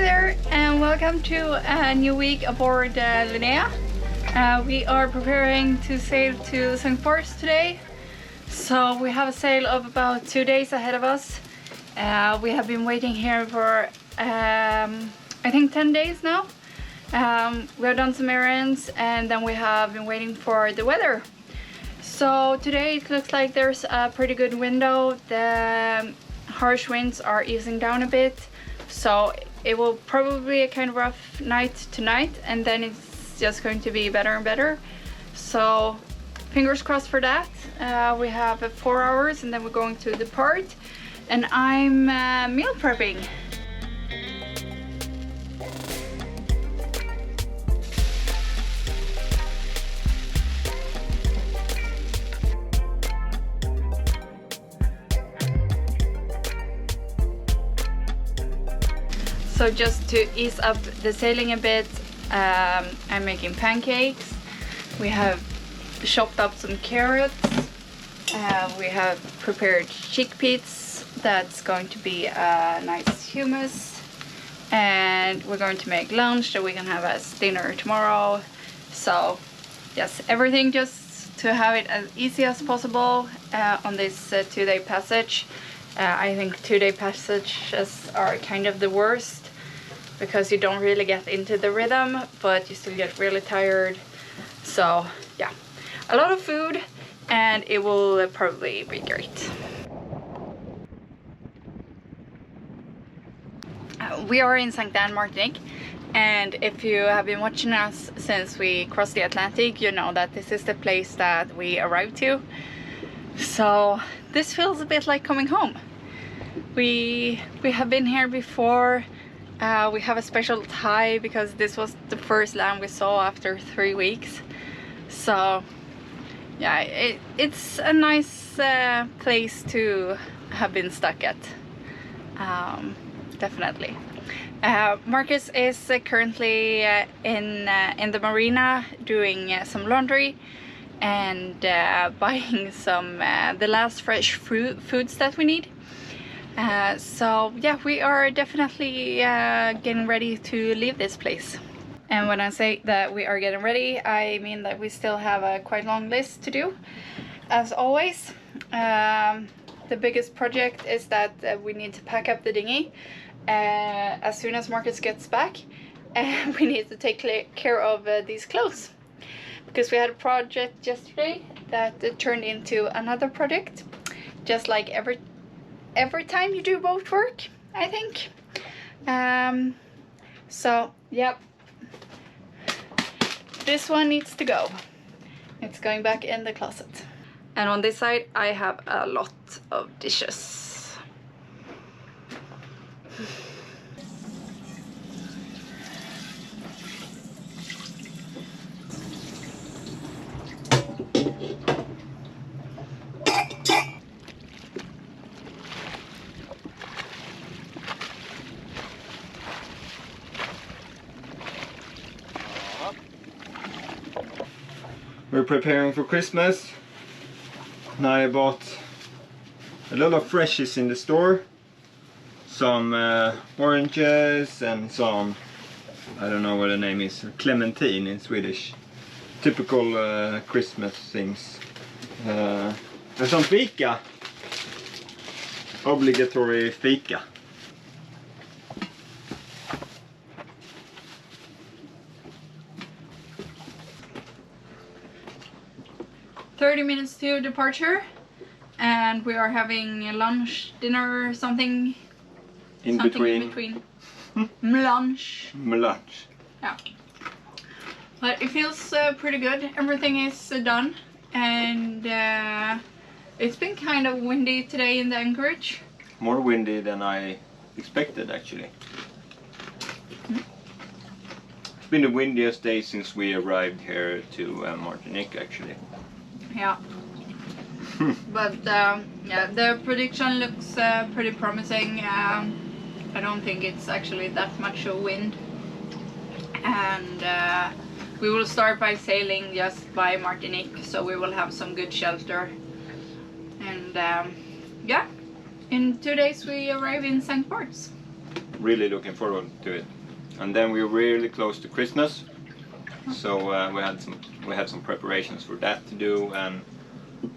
there, and welcome to a new week aboard Linnea. We are preparing to sail to St. Ports today, so we have a sail of about 2 days ahead of us. We have been waiting here for I think 10 days now. We have done some errands and then we have been waiting for the weather. So today it looks like there's a pretty good window. The harsh winds are easing down a bit, so it will probably be a kind of rough night tonight, and then it's just going to be better and better. So fingers crossed for that. We have 4 hours and then we're going to depart, and I'm meal prepping. So just to ease up the sailing a bit, I'm making pancakes. We have chopped up some carrots. We have prepared chickpeas. That's going to be a nice hummus. And we're going to make lunch that we can have as dinner tomorrow. So yes, everything just to have it as easy as possible on this 2-day passage. I think 2-day passages are kind of the worst, because you don't really get into the rhythm, but you still get really tired. So yeah, a lot of food, and it will probably be great. We are in St. Anne, Martinique, and if you have been watching us since we crossed the Atlantic, you know that this is the place that we arrived to. So this feels a bit like coming home. We have been here before. We have a special tie because this was the first land we saw after 3 weeks. So yeah, it's a nice place to have been stuck at. Definitely. Marcus is currently in the marina doing some laundry and buying some the last fresh foods that we need. So yeah, we are definitely getting ready to leave this place. And when I say that we are getting ready, I mean that we still have a quite long list to do. As always, the biggest project is that we need to pack up the dinghy as soon as Marcus gets back, and we need to take care of these clothes, because we had a project yesterday that turned into another project, just like every time you do boat work, I think. So yep, this one needs to go. It's going back in the closet. And on this side I have a lot of dishes. We're preparing for Christmas. Now I bought a lot of freshies in the store. Some oranges and some, I don't know what the name is, clementine in Swedish. Typical Christmas things. And some fika. Obligatory fika. Minutes to departure, and we are having lunch, dinner, something in between. Lunch. Yeah, but it feels pretty good. Everything is done, and it's been kind of windy today in the anchorage. More windy than I expected, actually. It's been the windiest day since we arrived here to Martinique, actually. Yeah. But yeah, the prediction looks pretty promising. I don't think it's actually that much of wind, and we will start by sailing just by Martinique, so we will have some good shelter. And yeah, in 2 days we arrive in St. Ports. really looking forward to it. And then we're really close to Christmas, so we had some preparations for that to do, and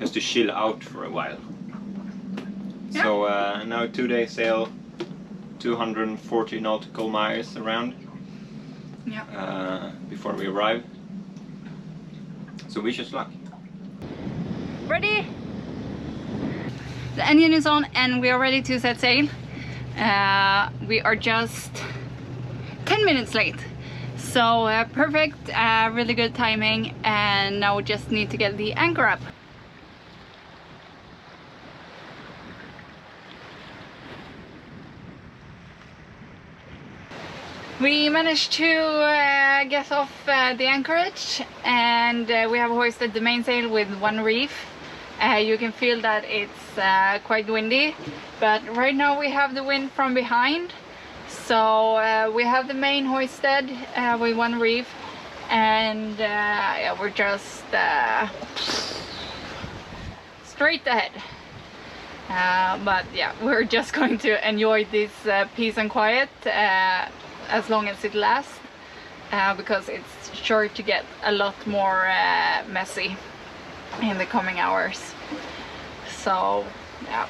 just to chill out for a while. Yeah. So now 2-day sail, 240 nautical miles around. Yeah. Before we arrive. So wish us luck. Ready? The engine is on and we are ready to set sail. We are just 10 minutes late. So perfect, really good timing, and now we just need to get the anchor up. We managed to get off the anchorage, and we have hoisted the mainsail with one reef. You can feel that it's quite windy, but right now we have the wind from behind. So we have the main hoisted with one reef, and yeah, we're just straight ahead. But yeah, we're just going to enjoy this peace and quiet as long as it lasts, because it's sure to get a lot more messy in the coming hours. So yeah,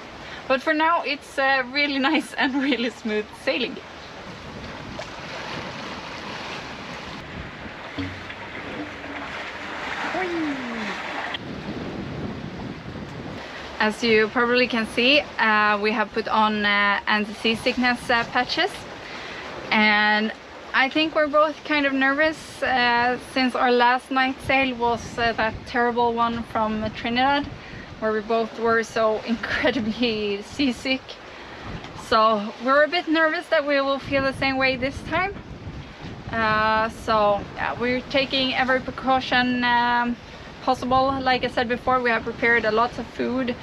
but for now it's really nice and really smooth sailing. As you probably can see, we have put on anti-seasickness patches, and I think we're both kind of nervous since our last night sail was that terrible one from Trinidad, where we both were so incredibly seasick. So we're a bit nervous that we will feel the same way this time. So yeah, we're taking every precaution possible. Like I said before, we have prepared a lot of food.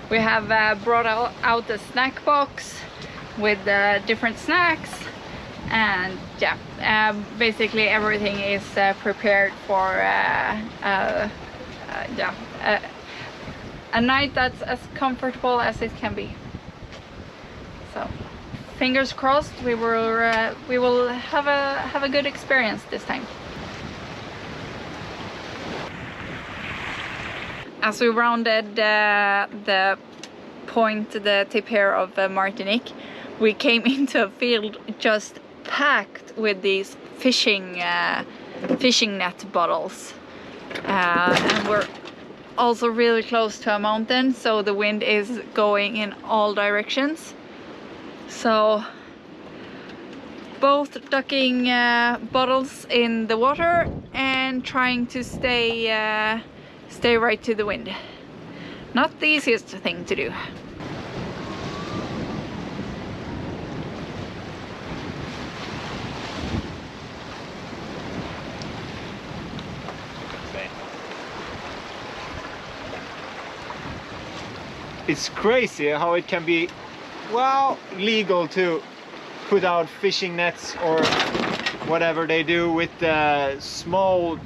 We have brought out a snack box with different snacks, and yeah, basically everything is prepared for a night that's as comfortable as it can be. So fingers crossed, we will have a good experience this time. As we rounded the point, the tip here of Martinique, we came into a field just packed with these fishing net bottles, and we're also really close to a mountain, so the wind is going in all directions. So both ducking bottles in the water and trying to stay right to the wind. Not the easiest thing to do. It's crazy how it can be, well, legal to put out fishing nets or whatever they do with small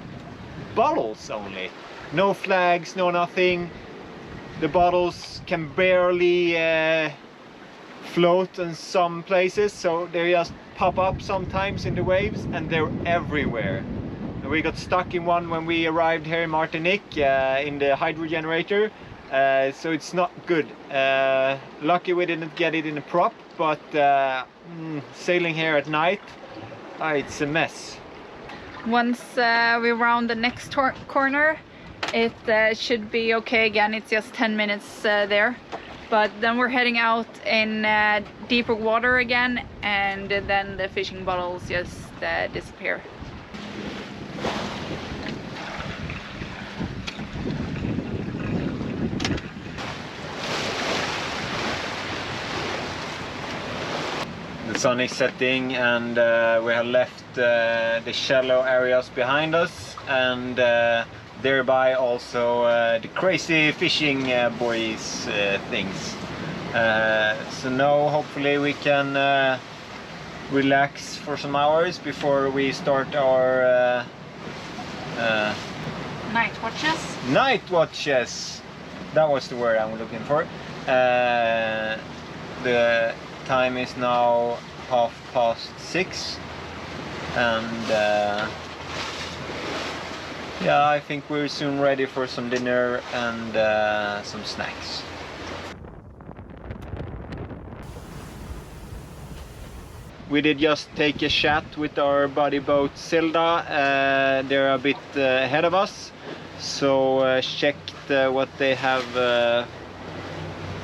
bottles only. No flags, no nothing. The bottles can barely float in some places, so they just pop up sometimes in the waves, and they're everywhere. And we got stuck in one when we arrived here in Martinique in the hydro generator. So it's not good. Lucky we didn't get it in a prop, but sailing here at night, it's a mess. Once we round the next corner, it should be okay again. It's just 10 minutes there, but then we're heading out in deeper water again, and then the fishing bottles just disappear. The sun is setting, and we have left the shallow areas behind us, and thereby also the crazy fishing boys things. So now hopefully we can relax for some hours before we start our night watches. Night watches! That was the word I'm looking for. The time is now 6:30, and yeah, I think we're soon ready for some dinner and some snacks. We did just take a chat with our buddy boat Zelda. They're a bit ahead of us, so checked what they have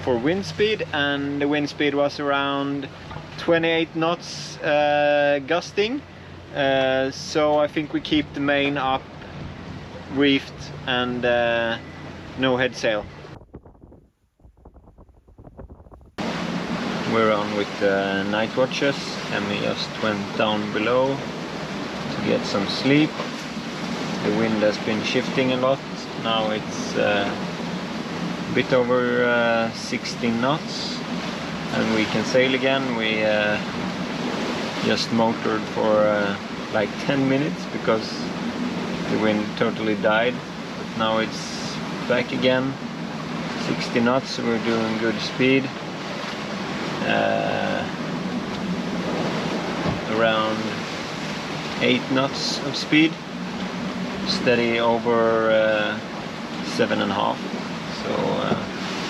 for wind speed, and the wind speed was around 28 knots gusting. So I think we keep the main up, reefed, and no head sail. We're on with the night watches. Emmy just went down below to get some sleep. The wind has been shifting a lot. Now it's a bit over 16 knots and we can sail again. We just motored for like 10 minutes because the wind totally died. But now it's back again, 60 knots, so we're doing good speed. Around 8 knots of speed, steady over 7.5. So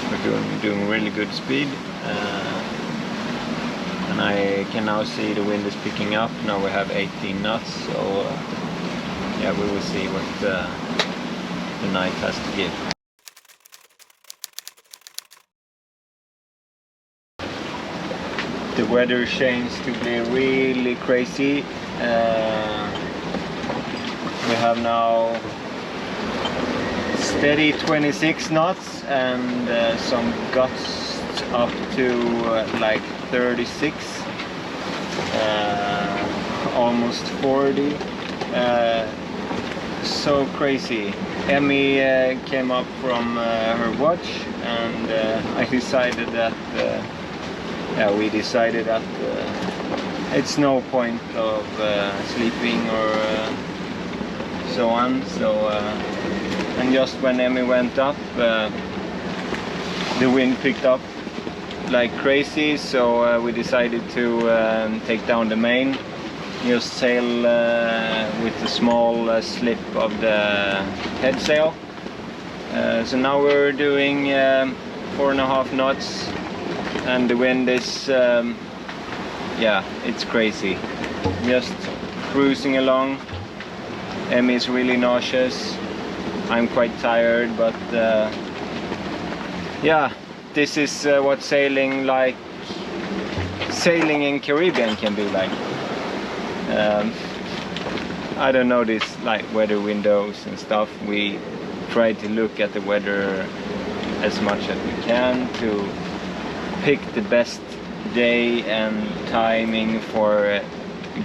we're doing really good speed, and I can now see the wind is picking up. Now we have 18 knots, so yeah, we will see what the night has to give. The weather changed to be really crazy. We have now steady 26 knots and some gusts up to like 36, almost 40. So crazy. Emmy came up from her watch, and I decided that we decided that it's no point of sleeping or so on. So and just when Emmy went up, the wind picked up like crazy, so we decided to take down the main, just sail with the small slip of the head sail. So now we're doing 4.5 knots, and the wind is yeah, it's crazy. Just cruising along. Emmy's really nauseous. I'm quite tired, but yeah, this is what sailing in Caribbean can be like. I don't know this like weather windows and stuff. We try to look at the weather as much as we can to pick the best day and timing for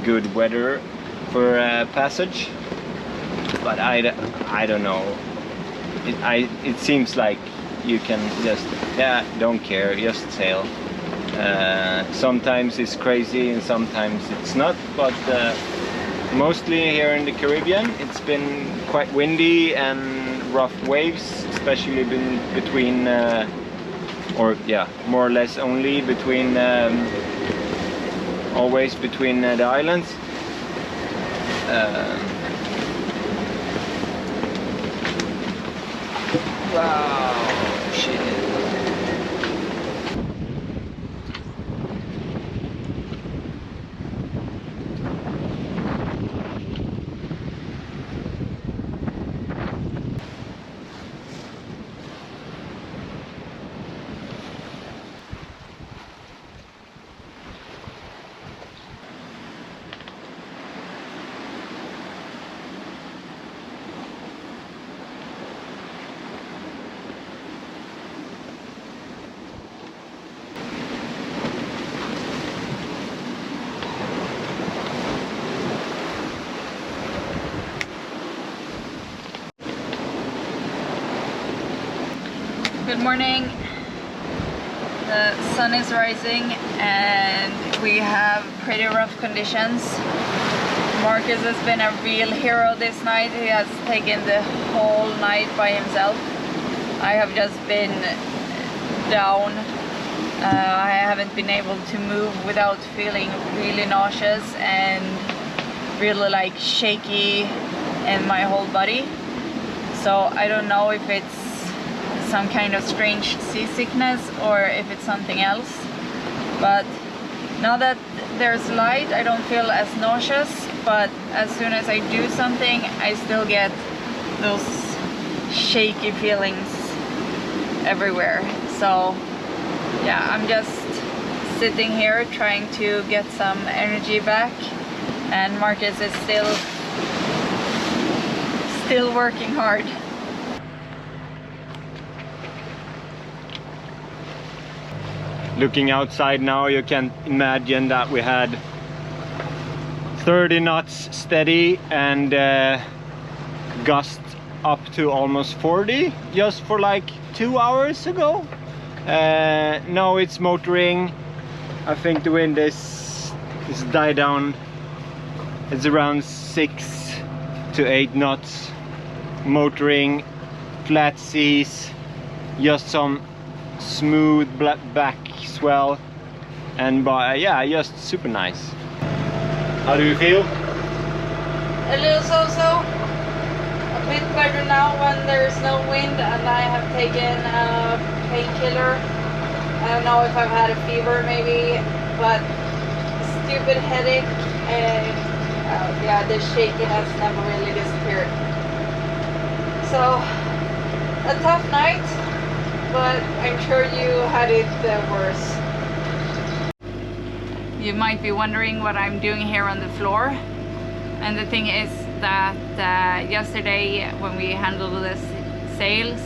good weather for passage. But I don't know. It seems like you can just, yeah, don't care, just sail. Sometimes it's crazy and sometimes it's not, but mostly here in the Caribbean it's been quite windy and rough waves, especially between or yeah, more or less only between always between the islands. Wow, shit. Good morning. The sun is rising and we have pretty rough conditions. Marcus has been a real hero this night. He has taken the whole night by himself. I have just been down I haven't been able to move without feeling really nauseous and really like shaky in my whole body. So I don't know if it's some kind of strange seasickness or if it's something else. But now that there's light, I don't feel as nauseous, but as soon as I do something, I still get those shaky feelings everywhere. So yeah, I'm just sitting here trying to get some energy back, and Marcus is still working hard. Looking outside now, you can imagine that we had 30 knots steady and gust up to almost 40 just for like 2 hours ago. Now it's motoring. I think the wind is died down. It's around 6 to 8 knots. Motoring, flat seas, just some smooth back swell, and yeah, just super nice. How do you feel? A little so-so. A bit better now when there's no wind, and I have taken a painkiller. I don't know if I've had a fever maybe, but stupid headache, and yeah, the shakiness never really disappeared. So a tough night, but I'm sure you had it worse. You might be wondering what I'm doing here on the floor, and the thing is that yesterday when we handled the sails,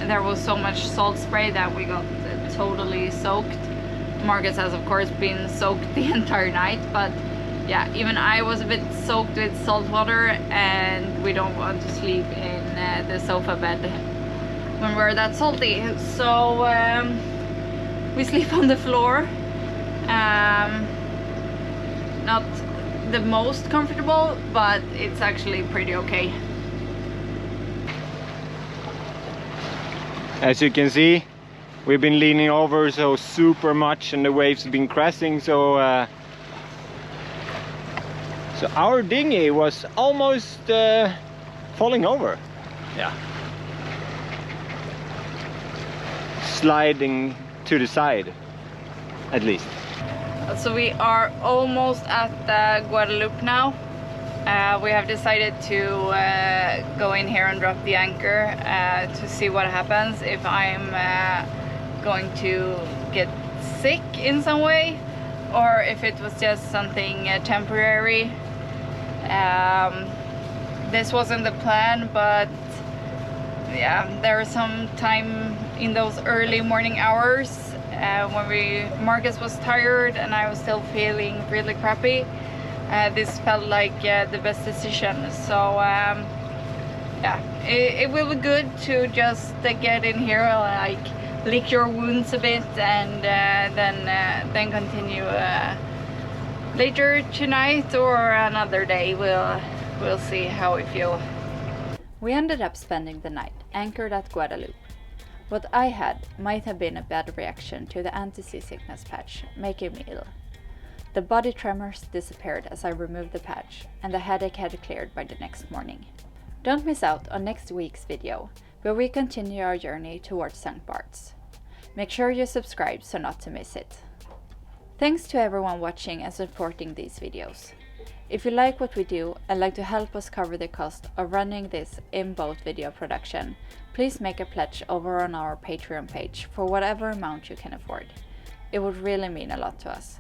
there was so much salt spray that we got totally soaked. Marcus has of course been soaked the entire night, but yeah, even I was a bit soaked with salt water, and we don't want to sleep in the sofa bed when we're that salty. So we sleep on the floor. Not the most comfortable, but it's actually pretty okay. As you can see, we've been leaning over so super much, and the waves have been crashing, so our dinghy was almost falling over. Yeah, sliding to the side at least. So we are almost at Guadeloupe now. We have decided to go in here and drop the anchor to see what happens, if I'm going to get sick in some way, or if it was just something temporary. This wasn't the plan, but yeah, there was some time in those early morning hours when Marcus was tired and I was still feeling really crappy. This felt like the best decision. So yeah, it will be good to just get in here, like lick your wounds a bit, and then continue later tonight or another day. We'll see how we feel. We ended up spending the night anchored at Guadeloupe. What I had might have been a bad reaction to the anti-seasickness patch, making me ill. The body tremors disappeared as I removed the patch, and the headache had cleared by the next morning. Don't miss out on next week's video, where we continue our journey towards St. Bart's. Make sure you subscribe so not to miss it. Thanks to everyone watching and supporting these videos. If you like what we do and like to help us cover the cost of running this in-boat video production, please make a pledge over on our Patreon page for whatever amount you can afford. It would really mean a lot to us.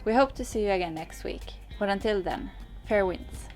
We hope to see you again next week, but until then, fair winds.